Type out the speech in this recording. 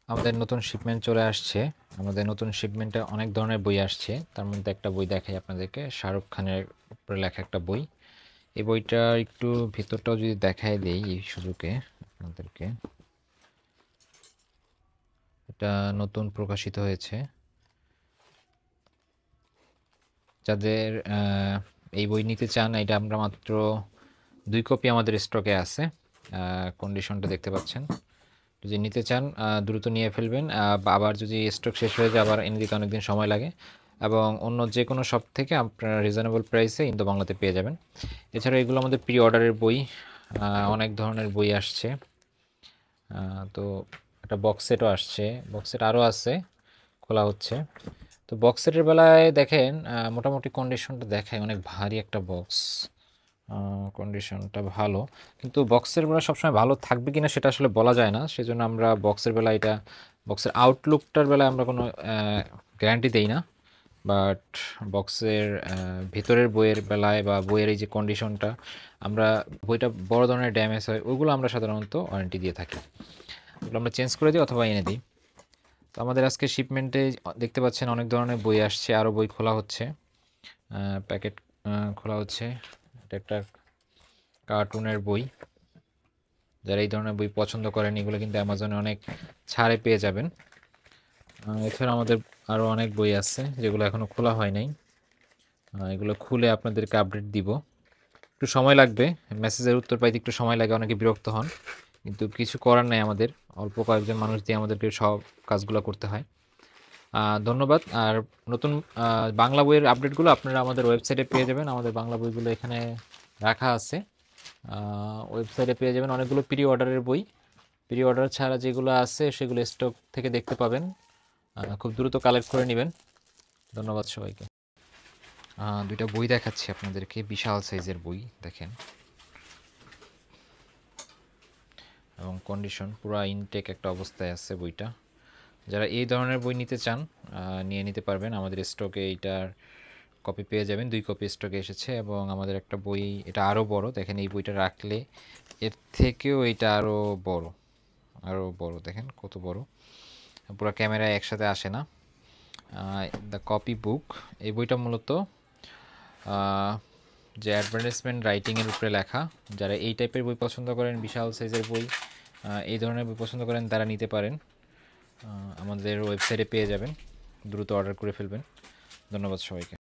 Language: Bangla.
আমাদের নতুন শিপমেন্ট চলে আসছে। আমাদের নতুন শিপমেন্টে অনেক ধরনের বই আসছে। তার মধ্যে একটা বই দেখাই আপনাদেরকে, শাহরুখ খানের উপরে লেখা একটা বই। এই বইটা একটু ভিতরটাও যদি দেখাই দেই এই সুযোগে আপনাদেরকে। এটা নতুন প্রকাশিত হয়েছে। যাদের এই বই নিতে চান, এটা আমরা মাত্র 2 কপি আমাদের স্টকে আছে। কন্ডিশনটা দেখতে পাচ্ছেন। যদি নিতে চান দ্রুত নিয়ে ফেলবেন। আবার যদি স্টক শেষ হয়ে যায় আবার এনে দিতে অনেকদিন সময় লাগে, এবং অন্য যে কোনো শপ থেকে আপনারা রিজনেবল প্রাইসে ইন্দো বাংলাতে পেয়ে যাবেন। এছাড়া এগুলো আমাদের প্রি অর্ডারের বই। অনেক ধরনের বই আসছে। তো একটা বক্স সেটও আসছে, বক্স সেট আরও আছে, খোলা হচ্ছে। তো বক্স সেটের বেলায় দেখেন মোটামুটি কন্ডিশনটা দেখায় অনেক ভারী একটা বক্স। কন্ডিশনটা ভালো, কিন্তু বক্সের বেলা সবসময় ভালো থাকবে কিনা সেটা আসলে বলা যায় না। সেজন্য আমরা বক্সের বেলা এটা, বক্সের আউটলুকটার বেলায় আমরা কোনো গ্যারান্টি দেই না। বাট বক্সের ভিতরের বইয়ের বেলায় বা বইয়ের এই যে কন্ডিশনটা, আমরা বইটা বড় ধরনের ড্যামেজ হয় ওইগুলো আমরা সাধারণত ওয়ারেন্টি দিয়ে থাকি। ওগুলো আমরা চেঞ্জ করে দিই অথবা এনে দিই। তো আমাদের আজকে শিপমেন্টে দেখতে পাচ্ছেন অনেক ধরনের বই আসছে, আরও বই খোলা হচ্ছে। প্যাকেট খোলা হচ্ছে। এটা একটা কার্টুনের বই। যারা এই ধরনের বই পছন্দ করেন এগুলো কিন্তু অ্যামাজনে অনেক ছাড়ে পেয়ে যাবেন। এছাড়া আমাদের আরও অনেক বই আছে যেগুলো এখনও খোলা হয় নাই। এগুলো খুলে আপনাদেরকে আপডেট দিব। একটু সময় লাগবে, মেসেজের উত্তর পাইতে একটু সময় লাগে, অনেকে বিরক্ত হন, কিন্তু কিছু করার নাই। আমাদের অল্প কয়েকজন মানুষ দিয়ে আমাদেরকে সব কাজগুলো করতে হয়। ধন্যবাদ। আর নতুন বাংলা বইয়ের আপডেটগুলো আপনারা আমাদের ওয়েবসাইটে পেয়ে যাবেন। আমাদের বাংলা বইগুলো এখানে রাখা আছে। ওয়েবসাইটে পেয়ে যাবেন অনেকগুলো প্রি অর্ডারের বই। প্রি অর্ডার ছাড়া যেগুলো আছে সেগুলো স্টক থেকে দেখতে পাবেন। খুব দ্রুত কালেক্ট করে নেবেন। ধন্যবাদ সবাইকে। দুইটা বই দেখাচ্ছি আপনাদেরকে, বিশাল সাইজের বই দেখেন, এবং কন্ডিশন পুরো ইনটেক একটা অবস্থায় আছে বইটা। যারা এই ধরনের বই নিতে চান নিয়ে নিতে পারবেন। আমাদের স্টকে এইটার কপি পেয়ে যাবেন, 2 কপি স্টকে এসেছে। এবং আমাদের একটা বই, এটা আরও বড় দেখেন, এই বইটা রাখলে এর থেকেও এটা আরও বড়, আরও বড় দেখেন কত বড়। পুরো ক্যামেরায় একসাথে আসে না। দ্য কপি বুক, এই বইটা মূলত যে অ্যাডভার্টাইজমেন্ট রাইটিংয়ের উপরে লেখা। যারা এই টাইপের বই পছন্দ করেন, বিশাল সাইজের বই, এই ধরনের বই পছন্দ করেন, তারা নিতে পারেন। আমাদের ওয়েবসাইটে পেয়ে যাবেন, দ্রুত অর্ডার করে ফেলবেন। ধন্যবাদ সবাইকে।